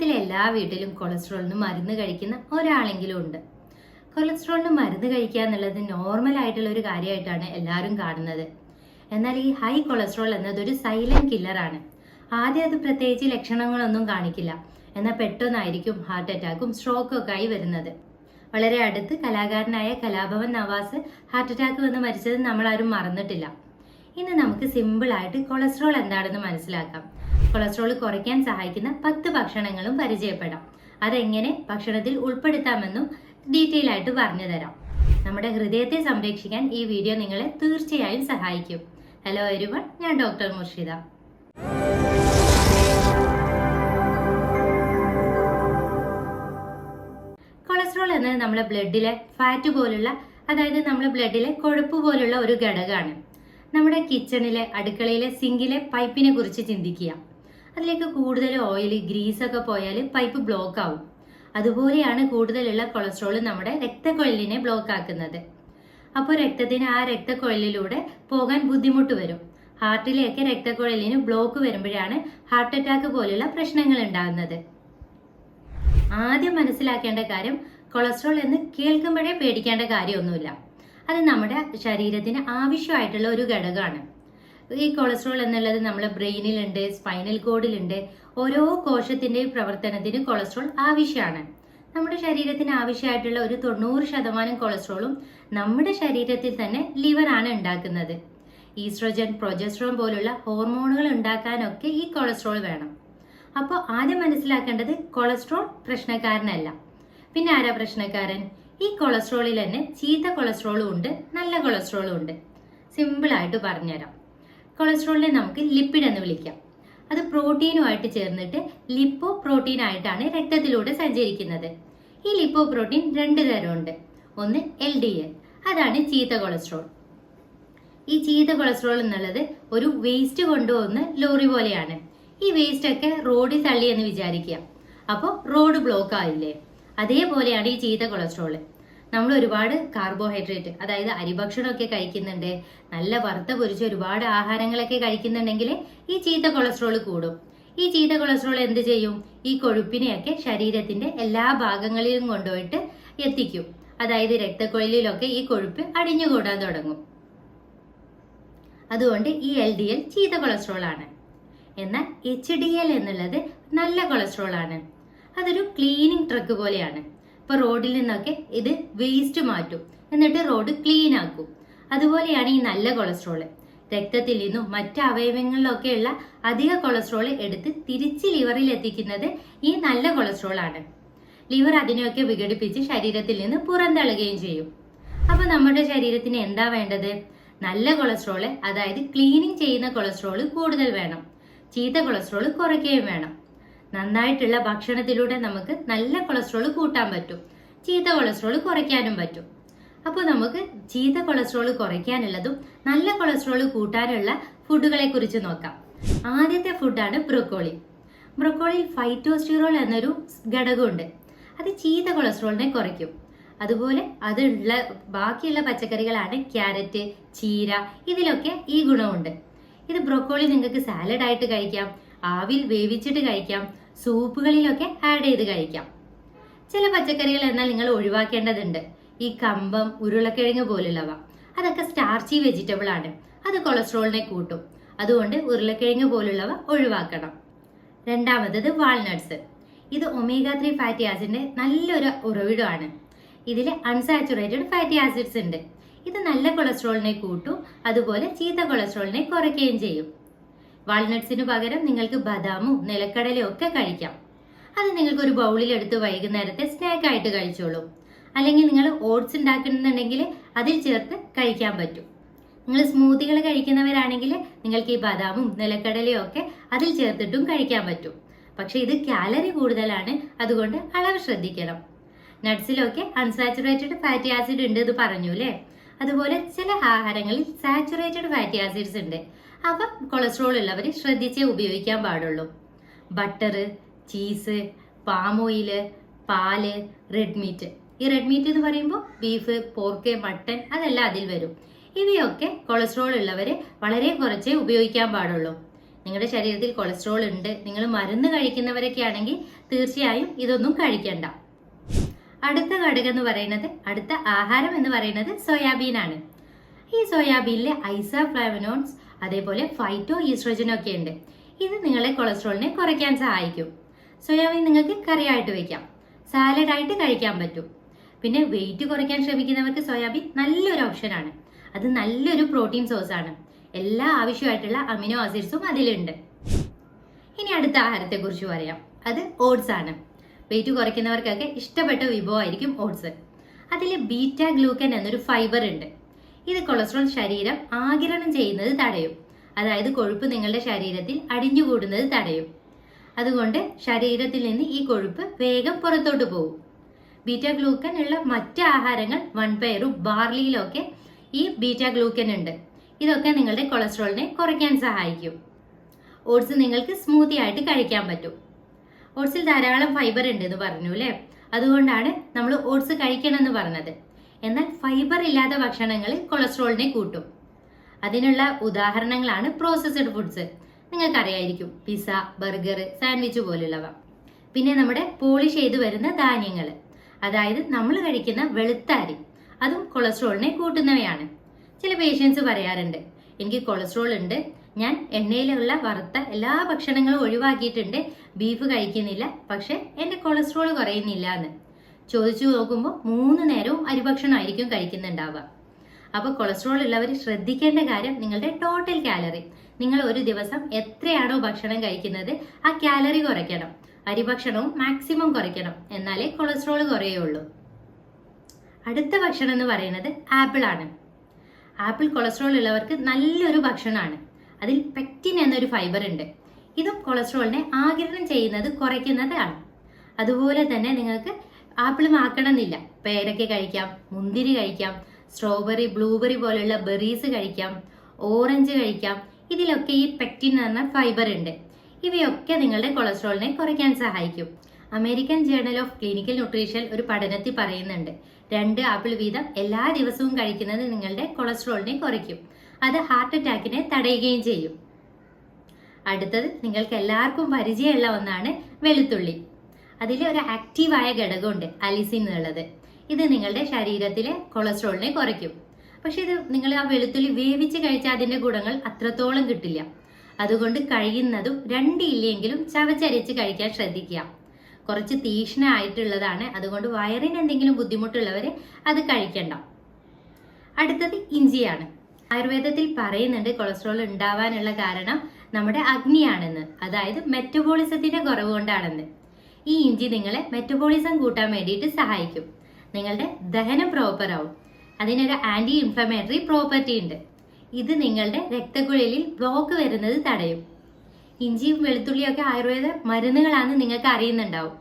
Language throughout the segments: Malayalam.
കേരളത്തിലെ എല്ലാ വീട്ടിലും കൊളസ്ട്രോളിന് മരുന്ന് കഴിക്കുന്ന ഒരാളെങ്കിലും ഉണ്ട്. കൊളസ്ട്രോളിന് മരുന്ന് കഴിക്കുക എന്നുള്ളത് നോർമൽ ആയിട്ടുള്ള ഒരു കാര്യമായിട്ടാണ് എല്ലാവരും കാണുന്നത്. എന്നാൽ ഈ ഹൈ കൊളസ്ട്രോൾ എന്നതൊരു സൈലന്റ് കില്ലറാണ്. ആദ്യം അത് പ്രത്യേകിച്ച് ലക്ഷണങ്ങളൊന്നും കാണിക്കില്ല, എന്നാൽ പെട്ടെന്നായിരിക്കും ഹാർട്ട് അറ്റാക്കും സ്ട്രോക്കും ഒക്കെ ആയി വരുന്നത്. വളരെ അടുത്ത് കലാകാരനായ കലാഭവൻ നവാസ് ഹാർട്ട് അറ്റാക്ക് വന്ന് മരിച്ചത് നമ്മളാരും മറന്നിട്ടില്ല. ഇന്ന് നമുക്ക് സിമ്പിൾ ആയിട്ട് കൊളസ്ട്രോൾ എന്താണെന്ന് മനസ്സിലാക്കാം. കൊളസ്ട്രോൾ കുറയ്ക്കാൻ സഹായിക്കുന്ന 10 ഭക്ഷണങ്ങളും പരിചയപ്പെടാം. അതെങ്ങനെ ഭക്ഷണത്തിൽ ഉൾപ്പെടുത്താമെന്നും ഡീറ്റെയിൽ ആയിട്ട് പറഞ്ഞു തരാം. നമ്മുടെ ഹൃദയത്തെ സംരക്ഷിക്കാൻ ഈ വീഡിയോ നിങ്ങളെ തീർച്ചയായും സഹായിക്കും. ഹലോ എവരിവൺ, ഞാൻ ഡോക്ടർ മുർഷിദ. കൊളസ്ട്രോൾ എന്നത് നമ്മുടെ ബ്ലഡിലെ ഫാറ്റ് പോലുള്ള, അതായത് നമ്മുടെ ബ്ലഡിലെ കൊഴുപ്പ് പോലുള്ള ഒരു ഘടകമാണ്. നമ്മുടെ കിച്ചണിലെ, അടുക്കളയിലെ സിങ്കിലെ പൈപ്പിനെ കുറിച്ച് ചിന്തിക്കുക. അതിലേക്ക് കൂടുതൽ ഓയിൽ, ഗ്രീസ് ഒക്കെ പോയാൽ പൈപ്പ് ബ്ലോക്ക് ആവും. അതുപോലെയാണ് കൂടുതലുള്ള കൊളസ്ട്രോൾ നമ്മുടെ രക്തക്കൊഴലിനെ ബ്ലോക്ക് ആക്കുന്നത്. അപ്പോൾ രക്തത്തിന് ആ രക്തക്കൊഴലിലൂടെ പോകാൻ ബുദ്ധിമുട്ട് വരും. ഹാർട്ടിലേക്ക് രക്തക്കൊഴലിന് ബ്ലോക്ക് വരുമ്പോഴാണ് ഹാർട്ട് അറ്റാക്ക് പോലുള്ള പ്രശ്നങ്ങൾ ഉണ്ടാകുന്നത്. ആദ്യം മനസ്സിലാക്കേണ്ട കാര്യം, കൊളസ്ട്രോൾ എന്ന് കേൾക്കുമ്പോഴേ പേടിക്കേണ്ട കാര്യമൊന്നുമില്ല. അത് നമ്മുടെ ശരീരത്തിന് ആവശ്യമായിട്ടുള്ള ഒരു ഘടകമാണ്. ഈ കൊളസ്ട്രോൾ എന്നുള്ളത് നമ്മുടെ ബ്രെയിനിലുണ്ട്, സ്പൈനൽ കോഡിലുണ്ട്. ഓരോ കോശത്തിന്റെയും പ്രവർത്തനത്തിന് കൊളസ്ട്രോൾ ആവശ്യമാണ്. നമ്മുടെ ശരീരത്തിന് ആവശ്യമായിട്ടുള്ള ഒരു 90% കൊളസ്ട്രോളും നമ്മുടെ ശരീരത്തിൽ തന്നെ ലിവറാണ് ഉണ്ടാക്കുന്നത്. ഈസ്ട്രോജൻ, പ്രൊജസ്ട്രോൺ പോലുള്ള ഹോർമോണുകൾ ഉണ്ടാക്കാനൊക്കെ ഈ കൊളസ്ട്രോൾ വേണം. അപ്പോൾ ആദ്യം മനസ്സിലാക്കേണ്ടത്, കൊളസ്ട്രോൾ പ്രശ്നക്കാരനല്ല. പിന്നെ ആരാ പ്രശ്നക്കാരൻ? ഈ കൊളസ്ട്രോളിൽ തന്നെ ചീത്ത കൊളസ്ട്രോളും ഉണ്ട്, നല്ല കൊളസ്ട്രോളും ഉണ്ട്. സിമ്പിൾ ആയിട്ട് പറഞ്ഞുതരാം. കൊളസ്ട്രോളിനെ നമുക്ക് ലിപ്പിഡ് എന്ന് വിളിക്കാം. അത് പ്രോട്ടീനുമായിട്ട് ചേർന്നിട്ട് ലിപ്പോ പ്രോട്ടീൻ ആയിട്ടാണ് രക്തത്തിലൂടെ സഞ്ചരിക്കുന്നത്. ഈ ലിപ്പോ പ്രോട്ടീൻ 2 തരമുണ്ട്. ഒന്ന് LDL, അതാണ് ചീത്ത കൊളസ്ട്രോൾ. ഈ ചീത്ത കൊളസ്ട്രോൾ എന്നുള്ളത് ഒരു വേസ്റ്റ് കൊണ്ടുപോകുന്ന ലോറി പോലെയാണ്. ഈ വേസ്റ്റ് ഒക്കെ റോഡിൽ തള്ളി എന്ന് വിചാരിക്കുക. അപ്പോൾ റോഡ് ബ്ലോക്ക് ആയില്ലേ? അതേപോലെയാണ് ഈ ചീത്ത കൊളസ്ട്രോൾ. നമ്മൾ ഒരുപാട് കാർബോഹൈഡ്രേറ്റ്, അതായത് അരിഭക്ഷണമൊക്കെ കഴിക്കുന്നുണ്ട്, നല്ല വറുത്ത പൊരിച്ച ഒരുപാട് ആഹാരങ്ങളൊക്കെ കഴിക്കുന്നുണ്ടെങ്കിൽ ഈ ചീത്ത കൊളസ്ട്രോൾ കൂടും. ഈ ചീത്ത കൊളസ്ട്രോൾ എന്ത് ചെയ്യും? ഈ കൊഴുപ്പിനെയൊക്കെ ശരീരത്തിന്റെ എല്ലാ ഭാഗങ്ങളിലും കൊണ്ടുപോയിട്ട് എത്തിക്കും. അതായത് രക്തക്കൊഴലിലൊക്കെ ഈ കൊഴുപ്പ് അടിഞ്ഞുകൂടാൻ തുടങ്ങും. അതുകൊണ്ട് ഈ LDL ചീത്ത കൊളസ്ട്രോൾ ആണ്. എന്നാൽ HDL എന്നുള്ളത് നല്ല കൊളസ്ട്രോൾ ആണ്. അതൊരു ക്ലീനിങ് ട്രക്ക് പോലെയാണ്. ഇപ്പൊ റോഡിൽ നിന്നൊക്കെ ഇത് വേസ്റ്റ് മാറ്റും, എന്നിട്ട് റോഡ് ക്ലീൻ ആക്കും. അതുപോലെയാണ് ഈ നല്ല കൊളസ്ട്രോൾ. രക്തത്തിൽ നിന്നും മറ്റ് അവയവങ്ങളിലൊക്കെയുള്ള അധിക കൊളസ്ട്രോൾ എടുത്ത് തിരിച്ച് ലിവറിൽ എത്തിക്കുന്നത് ഈ നല്ല കൊളസ്ട്രോൾ ആണ്. ലിവർ അതിനെയൊക്കെ വിഘടിപ്പിച്ച് ശരീരത്തിൽ നിന്ന് പുറന്തള്ളുകയും ചെയ്യും. അപ്പൊ നമ്മുടെ ശരീരത്തിന് എന്താ വേണ്ടത്? നല്ല കൊളസ്ട്രോൾ, അതായത് ക്ലീനിങ് ചെയ്യുന്ന കൊളസ്ട്രോൾ കൂടുതൽ വേണം. ചീത്ത കൊളസ്ട്രോൾ കുറയ്ക്കുകയും വേണം. നന്നായിട്ടുള്ള ഭക്ഷണത്തിലൂടെ നമുക്ക് നല്ല കൊളസ്ട്രോൾ കൂട്ടാൻ പറ്റും, ചീത്ത കൊളസ്ട്രോൾ കുറയ്ക്കാനും പറ്റും. അപ്പോൾ നമുക്ക് ചീത്ത കൊളസ്ട്രോൾ കുറയ്ക്കാനുള്ളതും നല്ല കൊളസ്ട്രോൾ കൂട്ടാനുള്ള ഫുഡുകളെ കുറിച്ച് നോക്കാം. ആദ്യത്തെ ഫുഡാണ് ബ്രൊക്കോളി. ബ്രൊക്കോളിയിൽ ഫൈറ്റോസ്റ്റിറോൾ എന്നൊരു ഘടകമുണ്ട്. അത് ചീത്ത കൊളസ്ട്രോളിനെ കുറയ്ക്കും. അതുപോലെ അതുള്ള ബാക്കിയുള്ള പച്ചക്കറികളാണ് ക്യാരറ്റ്, ചീര, ഇതിലൊക്കെ ഈ ഗുണമുണ്ട്. ഇത് ബ്രൊക്കോളി നിങ്ങൾക്ക് സാലഡ് ആയിട്ട് കഴിക്കാം, ആവിൽ വേവിച്ചിട്ട് കഴിക്കാം, സൂപ്പുകളിലൊക്കെ ആഡ് ചെയ്ത് കഴിക്കാം. ചില പച്ചക്കറികൾ എന്നാൽ നിങ്ങൾ ഒഴിവാക്കേണ്ടതുണ്ട്. ഈ കമ്പം, ഉരുളക്കിഴങ്ങ് പോലുള്ളവ, അതൊക്കെ സ്റ്റാർച്ചി വെജിറ്റബിൾ ആണ്. അത് കൊളസ്ട്രോളിനെ കൂട്ടും. അതുകൊണ്ട് ഉരുളക്കിഴങ്ങ് പോലുള്ളവ ഒഴിവാക്കണം. രണ്ടാമത്തത് വാൾനട്ട്സ്. ഇത് omega-3 ഫാറ്റി ആസിഡിന്റെ നല്ലൊരു ഉറവിടമാണ്. ഇതിൽ അൺസാച്ചുറേറ്റഡ് ഫാറ്റി ആസിഡ്സ് ഉണ്ട്. ഇത് നല്ല കൊളസ്ട്രോളിനെ കൂട്ടും, അതുപോലെ ചീത്ത കൊളസ്ട്രോളിനെ കുറയ്ക്കുകയും ചെയ്യും. വാൾനട്ട്സിന് പകരം നിങ്ങൾക്ക് ബദാമും നിലക്കടലയും ഒക്കെ കഴിക്കാം. അത് നിങ്ങൾക്ക് ഒരു ബൗളിലെടുത്ത് വൈകുന്നേരത്തെ സ്നാക്ക് ആയിട്ട് കഴിച്ചോളൂ. അല്ലെങ്കിൽ നിങ്ങൾ ഓട്സ് ഉണ്ടാക്കുന്നുണ്ടെങ്കിൽ അതിൽ ചേർത്ത് കഴിക്കാൻ പറ്റും. നിങ്ങൾ സ്മൂത്തികൾ കഴിക്കുന്നവരാണെങ്കിൽ നിങ്ങൾക്ക് ഈ ബദാമും നിലക്കടലയും ഒക്കെ അതിൽ ചേർത്തിട്ടും കഴിക്കാൻ പറ്റും. പക്ഷെ ഇത് കാലറി കൂടുതലാണ്, അതുകൊണ്ട് അളവ് ശ്രദ്ധിക്കണം. നട്ട്സിലൊക്കെ അൺസാച്ചുറേറ്റഡ് ഫാറ്റി ആസിഡ് ഉണ്ട് എന്ന് പറഞ്ഞു അല്ലേ? അതുപോലെ ചില ആഹാരങ്ങളിൽ സാച്ചുറേറ്റഡ് ഫാറ്റി ആസിഡ്സ് ഉണ്ട്. അവ കൊളസ്ട്രോൾ ഉള്ളവർ ശ്രദ്ധിച്ചേ ഉപയോഗിക്കാൻ പാടുള്ളൂ. ബട്ടർ, ചീസ്, പാം ഓയില്, പാല്, റെഡ് മീറ്റ്. ഈ റെഡ് മീറ്റ് എന്ന് പറയുമ്പോൾ ബീഫ്, പോർക്ക്, മട്ടൻ അതെല്ലാം അതിൽ വരും. ഇവയൊക്കെ കൊളസ്ട്രോൾ ഉള്ളവർ വളരെ കുറച്ചേ ഉപയോഗിക്കാൻ പാടുള്ളൂ. നിങ്ങളുടെ ശരീരത്തിൽ കൊളസ്ട്രോൾ ഉണ്ട്, നിങ്ങൾ മരുന്ന് കഴിക്കുന്നവരൊക്കെ ആണെങ്കിൽ തീർച്ചയായും ഇതൊന്നും കഴിക്കണ്ട. അടുത്ത ഘടകം എന്ന് പറയുന്നത്, അടുത്ത ആഹാരം എന്ന് പറയുന്നത് സോയാബീൻ ആണ്. ഈ സോയാബീനിലെ ഐസോഫ്ലാവനോൺസ് അതേപോലെ ഫൈറ്റോ ഈസ്ട്രജൻ ഒക്കെ ഉണ്ട്. ഇത് നിങ്ങളെ കൊളസ്ട്രോളിനെ കുറയ്ക്കാൻ സഹായിക്കും. സോയാബീൻ നിങ്ങൾക്ക് കറിയായിട്ട് വെക്കാം, സാലഡായിട്ട് കഴിക്കാൻ പറ്റും. പിന്നെ വെയിറ്റ് കുറയ്ക്കാൻ ശ്രമിക്കുന്നവർക്ക് സോയാബീൻ നല്ലൊരു ഓപ്ഷനാണ്. അത് നല്ലൊരു പ്രോട്ടീൻ സോഴ്സ് ആണ്. എല്ലാ ആവശ്യമായിട്ടുള്ള അമിനോ ആസിഡ്സും അതിലുണ്ട്. ഇനി അടുത്ത ആഹാരത്തെ കുറിച്ച് പറയാം. അത് ഓട്സ് ആണ്. വെയിറ്റ് കുറയ്ക്കുന്നവർക്കൊക്കെ ഇഷ്ടപ്പെട്ട വിഭവമായിരിക്കും ഓട്സ്. അതിൽ ബീറ്റ ഗ്ലൂക്കൻ എന്നൊരു ഫൈബർ ഉണ്ട്. ഇത് കൊളസ്ട്രോൾ ശരീരം ആഗിരണം ചെയ്യുന്നത് തടയും. അതായത് കൊഴുപ്പ് നിങ്ങളുടെ ശരീരത്തിൽ അടിഞ്ഞുകൂടുന്നത് തടയും. അതുകൊണ്ട് ശരീരത്തിൽ നിന്ന് ഈ കൊഴുപ്പ് വേഗം പുറത്തോട്ട് പോകും. ബീറ്റ ഗ്ലൂക്കൻ ഉള്ള മറ്റ് ആഹാരങ്ങൾ വൻപയറും ബാർലിയിലും ഒക്കെ ഈ ബീറ്റ ഗ്ലൂക്കൻ ഉണ്ട്. ഇതൊക്കെ നിങ്ങളുടെ കൊളസ്ട്രോളിനെ കുറയ്ക്കാൻ സഹായിക്കും. ഓട്സ് നിങ്ങൾക്ക് സ്മൂത്തി ആയിട്ട് കഴിക്കാൻ പറ്റും. ഓട്സിൽ ധാരാളം ഫൈബർ ഉണ്ട് എന്ന് പറഞ്ഞു അല്ലേ? അതുകൊണ്ടാണ് നമ്മൾ ഓട്സ് കഴിക്കണം എന്ന് പറഞ്ഞത്. എന്നാൽ ഫൈബർ ഇല്ലാത്ത ഭക്ഷണങ്ങൾ കൊളസ്ട്രോളിനെ കൂട്ടും. അതിനുള്ള ഉദാഹരണങ്ങളാണ് പ്രോസസ്ഡ് ഫുഡ്സ്. നിങ്ങൾക്കറിയായിരിക്കും, പിസ്സ, ബർഗർ, സാൻഡ്വിച്ച് പോലുള്ളവ. പിന്നെ നമ്മുടെ പോളിഷ് ചെയ്ത് വരുന്ന ധാന്യങ്ങൾ, അതായത് നമ്മൾ കഴിക്കുന്ന വെളുത്ത അരി, അതും കൊളസ്ട്രോളിനെ കൂട്ടുന്നവയാണ്. ചില പേഷ്യൻസ് പറയാറുണ്ട്, എനിക്ക് കൊളസ്ട്രോൾ ഉണ്ട്, ഞാൻ എണ്ണയിലുള്ള വറുത്ത എല്ലാ ഭക്ഷണങ്ങളും ഒഴിവാക്കിയിട്ടുണ്ട്, ബീഫ് കഴിക്കുന്നില്ല, പക്ഷെ എന്റെ കൊളസ്ട്രോൾ കുറയുന്നില്ല എന്ന്. ചോദിച്ചു നോക്കുമ്പോൾ 3 നേരവും അരിഭക്ഷണമായിരിക്കും കഴിക്കുന്നുണ്ടാവുക. അപ്പോൾ കൊളസ്ട്രോൾ ഉള്ളവർ ശ്രദ്ധിക്കേണ്ട കാര്യം, നിങ്ങളുടെ ടോട്ടൽ കാലറി, നിങ്ങൾ ഒരു ദിവസം എത്രയാണോ ഭക്ഷണം കഴിക്കുന്നത് ആ കാലറി കുറയ്ക്കണം. അരിഭക്ഷണവും മാക്സിമം കുറയ്ക്കണം, എന്നാലേ കൊളസ്ട്രോൾ കുറയുള്ളൂ. അടുത്ത ഭക്ഷണം എന്ന് പറയുന്നത് ആപ്പിൾ ആണ്. ആപ്പിൾ കൊളസ്ട്രോൾ ഉള്ളവർക്ക് നല്ലൊരു ഭക്ഷണമാണ്. അതിൽ പെക്റ്റിൻ എന്നൊരു ഫൈബർ ഉണ്ട്. ഇതും കൊളസ്ട്രോളിനെ ആഗിരണം ചെയ്യുന്നത് കുറയ്ക്കുന്നതാണ്. അതുപോലെ തന്നെ നിങ്ങൾക്ക് ആപ്പിൾ മാക്കണമെന്നില്ല, പേരയ്ക്ക കഴിക്കാം, മുന്തിരി കഴിക്കാം, സ്ട്രോബെറി, ബ്ലൂബെറി പോലുള്ള ബെറീസ് കഴിക്കാം, ഓറഞ്ച് കഴിക്കാം. ഇതിലൊക്കെ ഈ പെക്റ്റിൻ എന്ന ഫൈബർ ഉണ്ട്. ഇവയൊക്കെ നിങ്ങളുടെ കൊളസ്ട്രോളിനെ കുറയ്ക്കാൻ സഹായിക്കും. American journal of clinical nutrition ഒരു പഠനത്തിൽ പറയുന്നുണ്ട്, 2 ആപ്പിൾ വീതം എല്ലാ ദിവസവും കഴിക്കുന്നത് നിങ്ങളുടെ കൊളസ്ട്രോളിനെ കുറയ്ക്കും. അത് ഹാർട്ട് അറ്റാക്കിനെ തടയുകയും ചെയ്യും. അടുത്തത് നിങ്ങൾക്ക് എല്ലാവർക്കും പരിചയമുള്ള ഒന്നാണ് വെളുത്തുള്ളി. അതിൽ ഒരു ആക്റ്റീവായ ഘടകമുണ്ട്, അലിസിൻ എന്നുള്ളത്. ഇത് നിങ്ങളുടെ ശരീരത്തിലെ കൊളസ്ട്രോളിനെ കുറയ്ക്കും. പക്ഷെ ഇത് നിങ്ങൾ ആ വെളുത്തുള്ളി വേവിച്ച് കഴിച്ചാൽ അതിന്റെ ഗുണങ്ങൾ അത്രത്തോളം കിട്ടില്ല. അതുകൊണ്ട് കഴിയുന്നതും 2 ഇല്ലെങ്കിലും ചവച്ചരച്ച് കഴിക്കാൻ ശ്രദ്ധിക്കുക. കുറച്ച് തീക്ഷ്ണമായിട്ടുള്ളതാണ്, അതുകൊണ്ട് വയറിന് എന്തെങ്കിലും ബുദ്ധിമുട്ടുള്ളവര് അത് കഴിക്കണ്ട. അടുത്തത് ഇഞ്ചിയാണ്. ആയുർവേദത്തിൽ പറയുന്നുണ്ട് കൊളസ്ട്രോൾ ഉണ്ടാവാനുള്ള കാരണം നമ്മുടെ അഗ്നിയാണെന്ന്, അതായത് മെറ്റബോളിസത്തിന്റെ കുറവ് കൊണ്ടാണെന്ന്. ഈ ഇഞ്ചി നിങ്ങളെ മെറ്റബോളിസം കൂട്ടാൻ വേണ്ടിയിട്ട് സഹായിക്കും. നിങ്ങളുടെ ദഹനം പ്രോപ്പർ ആവും. അതിനൊരു ആന്റി ഇൻഫ്ലമേറ്ററി പ്രോപ്പർട്ടി ഉണ്ട്. ഇത് നിങ്ങളുടെ രക്തക്കുഴലിൽ ബ്ലോക്ക് വരുന്നത് തടയും. ഇഞ്ചിയും വെളുത്തുള്ളിയും ഒക്കെ ആയുർവേദ മരുന്നുകളാണെന്ന് നിങ്ങൾക്ക് അറിയുന്നുണ്ടാവും.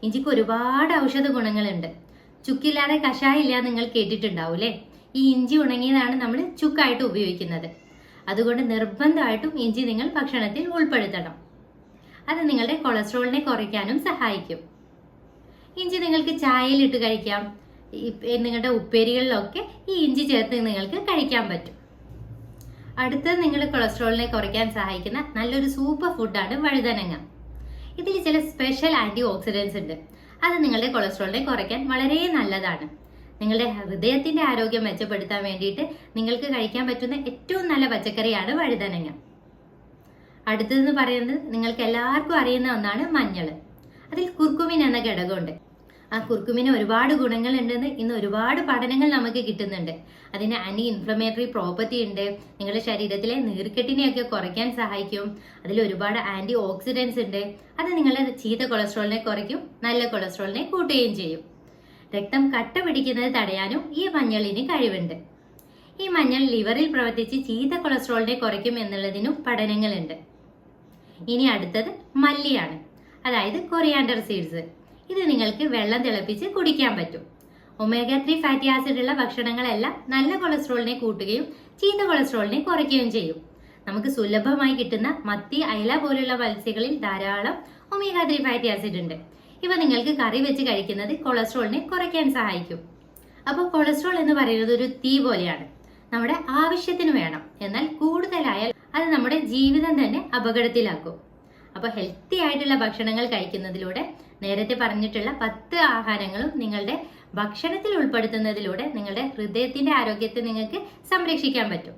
ഇഞ്ചിക്ക് ഒരുപാട് ഔഷധ ഗുണങ്ങളുണ്ട്. ചുക്കില്ലാതെ കഷായം ഇല്ല നിങ്ങൾ കേട്ടിട്ടുണ്ടാവും അല്ലേ? ഈ ഇഞ്ചി ഉണങ്ങിയതാണ് നമ്മൾ ചുക്കായിട്ട് ഉപയോഗിക്കുന്നത്. അതുകൊണ്ട് നിർബന്ധമായിട്ടും ഇഞ്ചി നിങ്ങൾ ഭക്ഷണത്തിൽ ഉൾപ്പെടുത്തണം. അത് നിങ്ങളുടെ കൊളസ്ട്രോളിനെ കുറയ്ക്കാനും സഹായിക്കും. ഇഞ്ചി നിങ്ങൾക്ക് ചായയിലിട്ട് കഴിക്കാം. നിങ്ങളുടെ ഉപ്പേരികളിലൊക്കെ ഈ ഇഞ്ചി ചേർത്ത് നിങ്ങൾക്ക് കഴിക്കാൻ പറ്റും. അടുത്തത് നിങ്ങളുടെ കൊളസ്ട്രോളിനെ കുറയ്ക്കാൻ സഹായിക്കുന്ന നല്ലൊരു സൂപ്പർ ഫുഡാണ് വഴുതനങ്ങ. ഇതിൽ ചില സ്പെഷ്യൽ ആന്റി ഓക്സിഡൻസ് ഉണ്ട്. അത് നിങ്ങളുടെ കൊളസ്ട്രോളിനെ കുറയ്ക്കാൻ വളരെ നല്ലതാണ്. നിങ്ങളുടെ ഹൃദയത്തിന്റെ ആരോഗ്യം മെച്ചപ്പെടുത്താൻ വേണ്ടിയിട്ട് നിങ്ങൾക്ക് കഴിക്കാൻ പറ്റുന്ന ഏറ്റവും നല്ല പച്ചക്കറിയാണ് വഴുതനങ്ങ. അടുത്തതെന്ന് പറയുന്നത് നിങ്ങൾക്ക് എല്ലാവർക്കും അറിയുന്ന ഒന്നാണ് മഞ്ഞൾ. അതിൽ കുർക്കുമിൻ എന്ന ഘടകമുണ്ട്. ആ കുർക്കുമിന് ഒരുപാട് ഗുണങ്ങൾ ഉണ്ടെന്ന് ഇന്ന് ഒരുപാട് പഠനങ്ങൾ നമുക്ക് കിട്ടുന്നുണ്ട്. അതിന് ആന്റി ഇൻഫ്ലമേറ്ററി പ്രോപ്പർട്ടി ഉണ്ട്. നിങ്ങളുടെ ശരീരത്തിലെ നീർക്കെട്ടിനെയൊക്കെ കുറയ്ക്കാൻ സഹായിക്കും. അതിൽ ഒരുപാട് ആന്റി ഓക്സിഡൻസ് ഉണ്ട്. അത് നിങ്ങളുടെ ചീത്ത കൊളസ്ട്രോളിനെ കുറയ്ക്കും, നല്ല കൊളസ്ട്രോളിനെ കൂട്ടുകയും ചെയ്യും. രക്തം കട്ട പിടിക്കുന്നത് തടയാനും ഈ മഞ്ഞളിന് കഴിവുണ്ട്. ഈ മഞ്ഞൾ ലിവറിൽ പ്രവർത്തിച്ച് ചീത്ത കൊളസ്ട്രോളിനെ കുറയ്ക്കും എന്നുള്ളതിനും പഠനങ്ങളുണ്ട്. ഇനി അടുത്തത് മല്ലിയാണ്, അതായത് കൊറിയാണ്ടർ സീഡ്സ്. ഇത് നിങ്ങൾക്ക് വെള്ളം തിളപ്പിച്ച് കുടിക്കാൻ പറ്റും. ഒമേഗ 3 ഫാറ്റി ആസിഡ് ഉള്ള ഭക്ഷണങ്ങളെല്ലാം നല്ല കൊളസ്ട്രോളിനെ കൂട്ടുകയും ചീത്ത കൊളസ്ട്രോളിനെ കുറയ്ക്കുകയും ചെയ്യും. നമുക്ക് സുലഭമായി കിട്ടുന്ന മത്തി, അയല പോലുള്ള മത്സ്യങ്ങളിൽ ധാരാളം ഒമേഗ 3 ഫാറ്റി ആസിഡ് ഉണ്ട്. ഇവ നിങ്ങൾക്ക് കറി വെച്ച് കഴിക്കുന്നത് കൊളസ്ട്രോളിനെ കുറയ്ക്കാൻ സഹായിക്കും. അപ്പോൾ കൊളസ്ട്രോൾ എന്ന് പറയുന്നത് ഒരു തീ പോലെയാണ്. നമ്മുടെ ആവശ്യത്തിന് വേണം, എന്നാൽ കൂടുതലായാൽ അത് നമ്മുടെ ജീവിതം തന്നെ അപകടത്തിലാക്കും. അപ്പോൾ ഹെൽത്തി ആയിട്ടുള്ള ഭക്ഷണങ്ങൾ കഴിക്കുന്നതിലൂടെ, നേരത്തെ പറഞ്ഞിട്ടുള്ള 10 ആഹാരങ്ങളും നിങ്ങളുടെ ഭക്ഷണത്തിൽ ഉൾപ്പെടുത്തുന്നതിലൂടെ നിങ്ങളുടെ ഹൃദയത്തിന്റെ ആരോഗ്യത്തെ നിങ്ങൾക്ക് സംരക്ഷിക്കാൻ പറ്റും.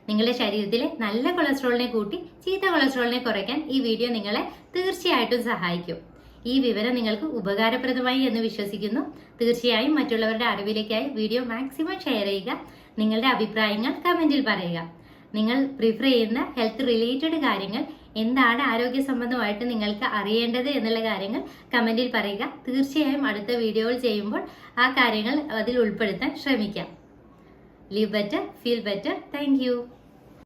നിങ്ങളുടെ ശരീരത്തിലെ നല്ല കൊളസ്ട്രോളിനെ കൂട്ടി ചീത്ത കൊളസ്ട്രോളിനെ കുറയ്ക്കാൻ ഈ വീഡിയോ നിങ്ങളെ തീർച്ചയായിട്ടും സഹായിക്കും. ഈ വിവരം നിങ്ങൾക്ക് ഉപകാരപ്രദമായി എന്ന് വിശ്വസിക്കുന്നു. തീർച്ചയായും മറ്റുള്ളവരുടെ അറിവിലേക്കായി വീഡിയോ മാക്സിമം ഷെയർ ചെയ്യുക. നിങ്ങളുടെ അഭിപ്രായങ്ങൾ കമന്റിൽ പറയുക. നിങ്ങൾ പ്രിഫർ ചെയ്യുന്ന ഹെൽത്ത് റിലേറ്റഡ് കാര്യങ്ങൾ എന്താണ്, ആരോഗ്യ സംബന്ധമായിട്ട് നിങ്ങൾക്ക് അറിയേണ്ടത് എന്നുള്ള കാര്യങ്ങൾ കമന്റിൽ പറയുക. തീർച്ചയായും അടുത്ത വീഡിയോകൾ ചെയ്യുമ്പോൾ ആ കാര്യങ്ങൾ അതിൽ ഉൾപ്പെടുത്താൻ ശ്രമിക്കാം. Live better, feel better. Thank you.